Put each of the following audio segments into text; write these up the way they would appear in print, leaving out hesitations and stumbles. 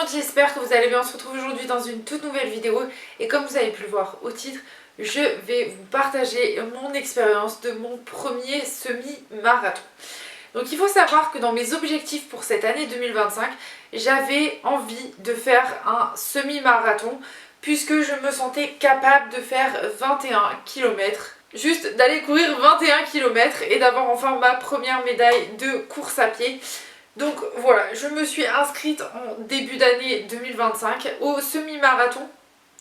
monde, j'espère que vous allez bien. On se retrouve aujourd'hui dans une toute nouvelle vidéo et comme vous avez pu le voir au titre, je vais vous partager mon expérience de mon premier semi-marathon. Donc il faut savoir que dans mes objectifs pour cette année 2025, j'avais envie de faire un semi-marathon puisque je me sentais capable de faire 21 km. Juste d'aller courir 21 km et d'avoir enfin ma première médaille de course à pied. Donc voilà, je me suis inscrite en début d'année 2025 au semi-marathon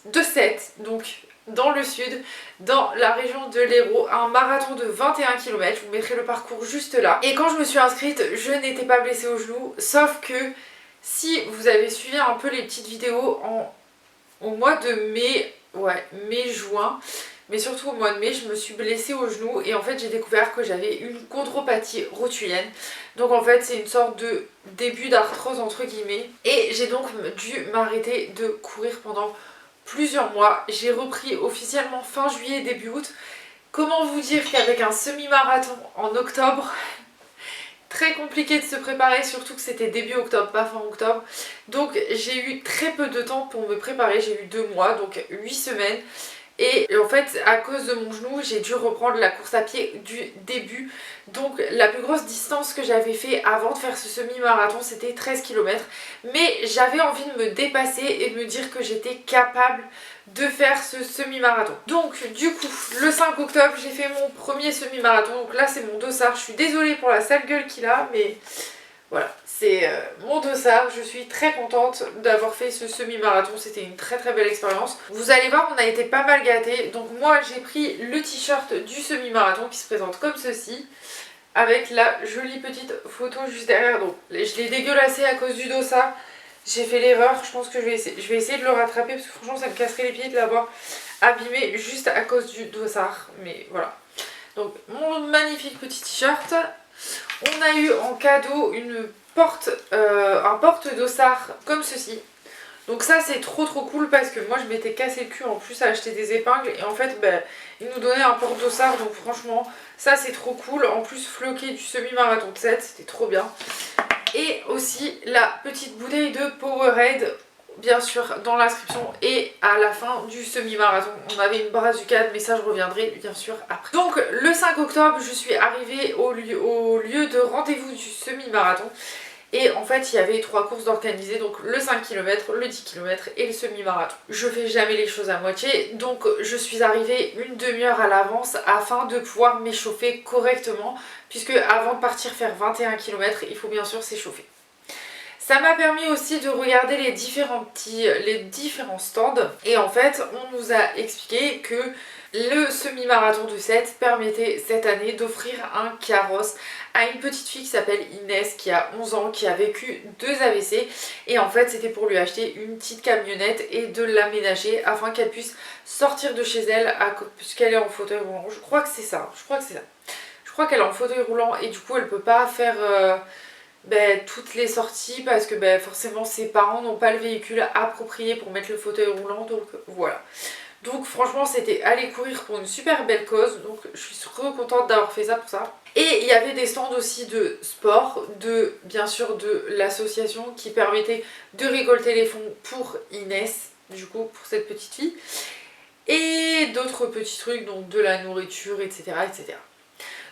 de Sète, donc dans le sud, dans la région de l'Hérault, un marathon de 21 km, je vous mettrai le parcours juste là. Et quand je me suis inscrite, je n'étais pas blessée au genou, sauf que si vous avez suivi un peu les petites vidéos au mois de mai, mai-juin, mais surtout au mois de mai, je me suis blessée au genou et en fait j'ai découvert que j'avais une chondropathie rotulienne. Donc en fait c'est une sorte de début d'arthrose entre guillemets. Et j'ai donc dû m'arrêter de courir pendant plusieurs mois. J'ai repris officiellement fin juillet, début août. Comment vous dire qu'avec un semi-marathon en octobre, très compliqué de se préparer, surtout que c'était début octobre, pas fin octobre. Donc j'ai eu très peu de temps pour me préparer, j'ai eu 2 mois, donc 8 semaines. Et en fait, à cause de mon genou, j'ai dû reprendre la course à pied du début. Donc la plus grosse distance que j'avais fait avant de faire ce semi-marathon, c'était 13 km. Mais j'avais envie de me dépasser et de me dire que j'étais capable de faire ce semi-marathon. Donc du coup, le 5 octobre, j'ai fait mon premier semi-marathon. Donc là, c'est mon dossard. Je suis désolée pour la sale gueule qu'il a, mais voilà, c'est mon dossard. Je suis très contente d'avoir fait ce semi-marathon. C'était une très très belle expérience. Vous allez voir, on a été pas mal gâtés. Donc moi, j'ai pris le t-shirt du semi-marathon qui se présente comme ceci, avec la jolie petite photo juste derrière. Donc je l'ai dégueulassé à cause du dossard. J'ai fait l'erreur. Je pense que je vais essayer de le rattraper parce que franchement, ça me casserait les pieds de l'avoir abîmé juste à cause du dossard. Mais voilà. Donc mon magnifique petit t-shirt. On a eu en cadeau un porte-dossard comme ceci. Donc ça c'est trop cool parce que moi je m'étais cassé le cul en plus à acheter des épingles. Et en fait ils nous donnaient un porte-dossard, donc franchement ça c'est trop cool. En plus floqué du semi-marathon de 7, c'était trop bien. Et aussi la petite bouteille de Powerade, bien sûr dans l'inscription et à la fin du semi-marathon. On avait une brazucade, mais ça je reviendrai bien sûr après. Donc le 5 octobre je suis arrivée au lieu de rendez-vous du semi-marathon. Et en fait il y avait 3 courses d'organiser, donc le 5 km, le 10 km et le semi-marathon. Je fais jamais les choses à moitié, donc je suis arrivée une demi-heure à l'avance afin de pouvoir m'échauffer correctement. Puisque avant de partir faire 21 km, il faut bien sûr s'échauffer. Ça m'a permis aussi de regarder les différents stands. Et en fait, on nous a expliqué que le semi-marathon de Sète permettait cette année d'offrir un carrosse à une petite fille qui s'appelle Inès, qui a 11 ans, qui a vécu 2 AVC. Et en fait, c'était pour lui acheter une petite camionnette et de l'aménager afin qu'elle puisse sortir de chez elle puisqu'elle est en fauteuil roulant. Je crois que c'est ça. Je crois qu'elle est en fauteuil roulant et du coup, elle peut pas faire toutes les sorties parce que forcément ses parents n'ont pas le véhicule approprié pour mettre le fauteuil roulant, donc voilà. Donc franchement c'était aller courir pour une super belle cause, donc je suis trop contente d'avoir fait ça pour ça. Et il y avait des stands aussi de sport, bien sûr de l'association qui permettait de récolter les fonds pour Inès, du coup pour cette petite fille. Et d'autres petits trucs, donc de la nourriture, etc. etc.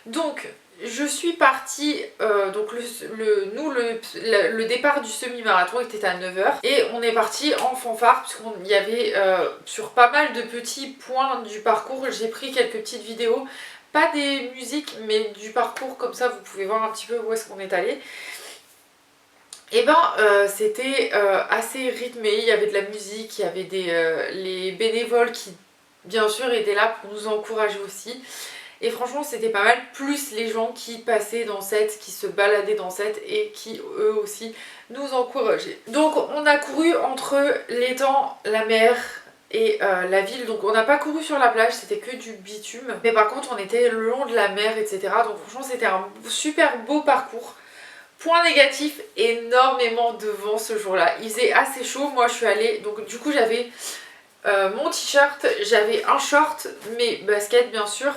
Donc je suis partie, donc le départ du semi-marathon était à 9 h et on est parti en fanfare puisqu'il y avait sur pas mal de petits points du parcours, j'ai pris quelques petites vidéos, pas des musiques mais du parcours, comme ça vous pouvez voir un petit peu où est-ce qu'on est allé. Et c'était assez rythmé, il y avait de la musique, il y avait les bénévoles qui bien sûr étaient là pour nous encourager aussi. Et franchement c'était pas mal, plus les gens qui passaient dans Sète, qui se baladaient dans Sète et qui eux aussi nous encourageaient. Donc on a couru entre l'étang, la mer et la ville. Donc on n'a pas couru sur la plage, c'était que du bitume. Mais par contre on était le long de la mer, etc. Donc franchement c'était un super beau parcours. Point négatif, énormément de vent ce jour-là. Il faisait assez chaud, moi je suis allée, donc du coup j'avais mon t-shirt, j'avais un short, mes baskets bien sûr.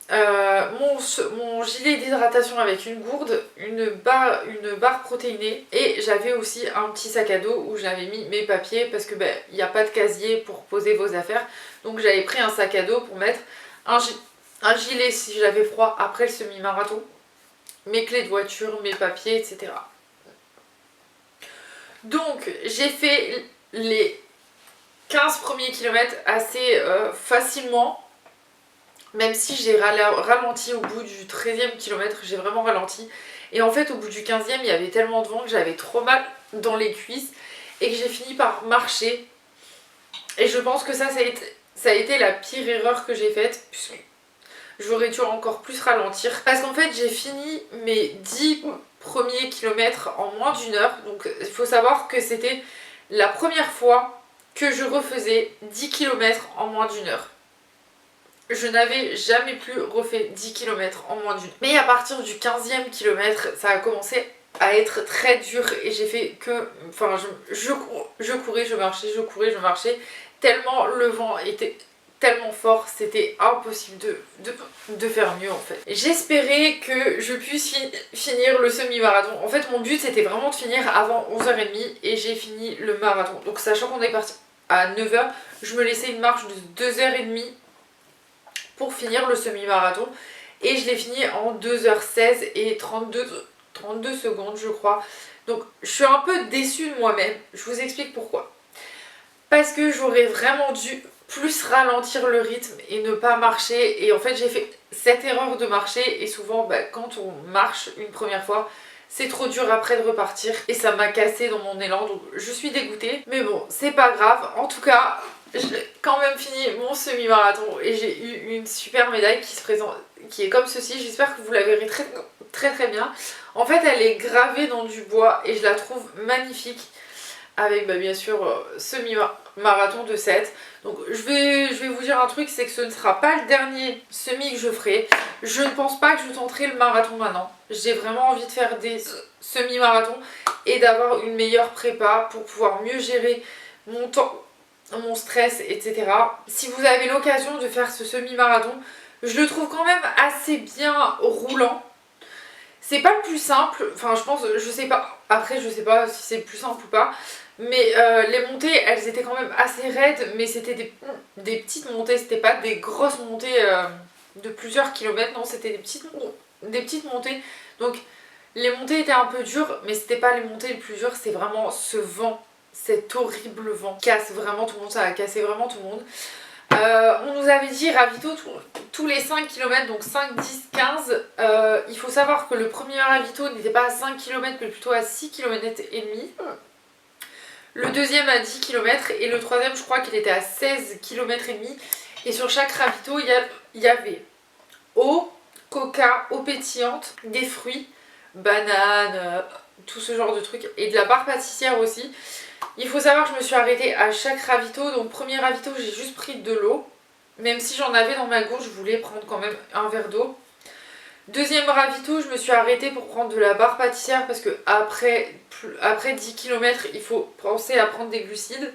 mon gilet d'hydratation avec une gourde, une barre protéinée, et j'avais aussi un petit sac à dos où j'avais mis mes papiers parce que il n'y a pas de casier pour poser vos affaires, donc j'avais pris un sac à dos pour mettre un gilet si j'avais froid après le semi-marathon, mes clés de voiture, mes papiers, etc. Donc j'ai fait les 15 premiers kilomètres assez facilement. Même si j'ai ralenti au bout du 13e kilomètre, j'ai vraiment ralenti. Et en fait, au bout du 15e, il y avait tellement de vent que j'avais trop mal dans les cuisses et que j'ai fini par marcher. Et je pense que ça a été la pire erreur que j'ai faite, puisque j'aurais dû encore plus ralentir. Parce qu'en fait, j'ai fini mes 10 premiers kilomètres en moins d'une heure. Donc, il faut savoir que c'était la première fois que je refaisais 10 kilomètres en moins d'une heure. Je n'avais jamais plus refait 10 km en moins d'une. Mais à partir du 15e kilomètre, ça a commencé à être très dur et j'ai fait que... Enfin, je courais, je marchais, je courais, je marchais. Tellement le vent était tellement fort, c'était impossible de faire mieux en fait. J'espérais que je puisse finir le semi-marathon. En fait, mon but c'était vraiment de finir avant 11h30 et j'ai fini le marathon. Donc sachant qu'on est parti à 9h, je me laissais une marche de 2h30 pour finir le semi-marathon et je l'ai fini en 2h16 et 32 secondes je crois. Donc je suis un peu déçue de moi-même, je vous explique pourquoi. Parce que j'aurais vraiment dû plus ralentir le rythme et ne pas marcher, et en fait j'ai fait cette erreur de marcher et souvent quand on marche une première fois c'est trop dur après de repartir et ça m'a cassé dans mon élan, donc je suis dégoûtée. Mais bon, c'est pas grave, en tout cas j'ai quand même fini mon semi-marathon et j'ai eu une super médaille qui se présente, qui est comme ceci. J'espère que vous la verrez très bien. En fait elle est gravée dans du bois et je la trouve magnifique avec bien sûr semi-marathon de 7. Donc je vais vous dire un truc, c'est que ce ne sera pas le dernier semi que je ferai. Je ne pense pas que je tenterai le marathon maintenant. J'ai vraiment envie de faire des semi-marathons et d'avoir une meilleure prépa pour pouvoir mieux gérer mon temps, mon stress, etc. Si vous avez l'occasion de faire ce semi-marathon, je le trouve quand même assez bien roulant. C'est pas le plus simple, enfin je pense, je sais pas, après je sais pas si c'est le plus simple ou pas, mais les montées elles étaient quand même assez raides, mais c'était des petites montées, c'était pas des grosses montées de plusieurs kilomètres, non c'était des petites montées, donc les montées étaient un peu dures, mais c'était pas les montées les plus dures, c'est vraiment ce vent, cet horrible vent qui casse vraiment tout le monde, ça a cassé vraiment tout le monde. On nous avait dit ravito tous les 5 km, donc 5, 10, 15. Il faut savoir que le premier ravito n'était pas à 5 km mais plutôt à 6 km et demi. Le deuxième à 10 km et le troisième je crois qu'il était à 16 km et demi. Et sur chaque ravito il y avait eau, coca, eau pétillante, des fruits, bananes, tout ce genre de trucs et de la barre pâtissière aussi. Il faut savoir que je me suis arrêtée à chaque ravito. Donc premier ravito j'ai juste pris de l'eau. Même si j'en avais dans ma gourde, je voulais prendre quand même un verre d'eau. Deuxième ravito, je me suis arrêtée pour prendre de la barre pâtissière parce que après 10 km il faut penser à prendre des glucides.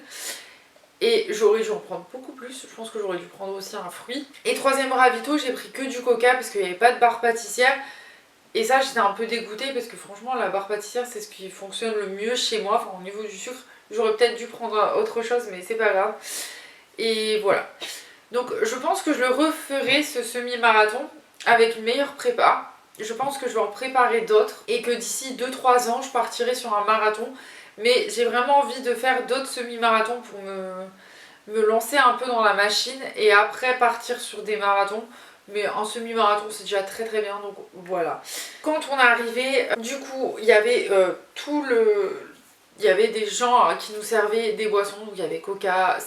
Et j'aurais dû en prendre beaucoup plus, je pense que j'aurais dû prendre aussi un fruit. Et troisième ravito, j'ai pris que du coca parce qu'il n'y avait pas de barre pâtissière. Et ça j'étais un peu dégoûtée parce que franchement la barre pâtissière c'est ce qui fonctionne le mieux chez moi, enfin au niveau du sucre. J'aurais peut-être dû prendre autre chose mais c'est pas grave. Et voilà. Donc je pense que je le referai ce semi-marathon avec une meilleure prépa. Je pense que je vais en préparer d'autres et que d'ici 2-3 ans je partirai sur un marathon. Mais j'ai vraiment envie de faire d'autres semi-marathons pour me lancer un peu dans la machine et après partir sur des marathons. Mais un semi-marathon c'est déjà très bien, donc voilà. Quand on est arrivé, du coup il y avait il y avait des gens qui nous servaient des boissons, donc il y avait coca,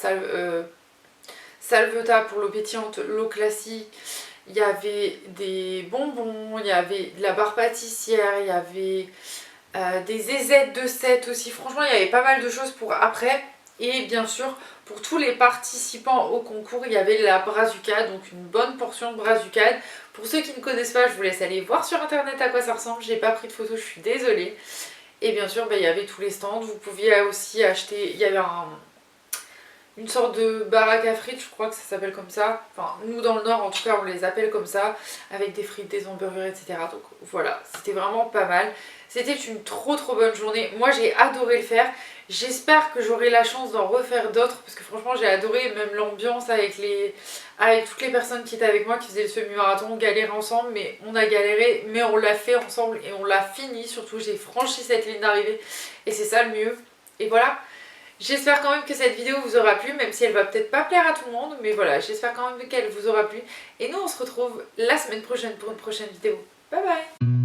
salvetta pour l'eau pétillante, l'eau classique, il y avait des bonbons, il y avait de la barre pâtissière, il y avait des zézettes de 7 aussi. Franchement il y avait pas mal de choses pour après. Et bien sûr pour tous les participants au concours il y avait la brazucade, donc une bonne portion de brazucade. Pour ceux qui ne connaissent pas je vous laisse aller voir sur internet à quoi ça ressemble, j'ai pas pris de photos, je suis désolée. Et bien sûr il y avait tous les stands, vous pouviez aussi acheter, il y avait une sorte de baraque à frites, je crois que ça s'appelle comme ça. Enfin, nous dans le nord en tout cas on les appelle comme ça, avec des frites, des hamburgers, etc. Donc voilà, c'était vraiment pas mal. C'était une trop bonne journée. Moi j'ai adoré le faire. J'espère que j'aurai la chance d'en refaire d'autres parce que franchement j'ai adoré même l'ambiance avec toutes les personnes qui étaient avec moi qui faisaient le semi-marathon. On galérait ensemble mais on a galéré mais on l'a fait ensemble et on l'a fini. Surtout j'ai franchi cette ligne d'arrivée et c'est ça le mieux. Et voilà. J'espère quand même que cette vidéo vous aura plu, même si elle va peut-être pas plaire à tout le monde, mais voilà, j'espère quand même qu'elle vous aura plu. Et nous on se retrouve la semaine prochaine pour une prochaine vidéo. Bye bye!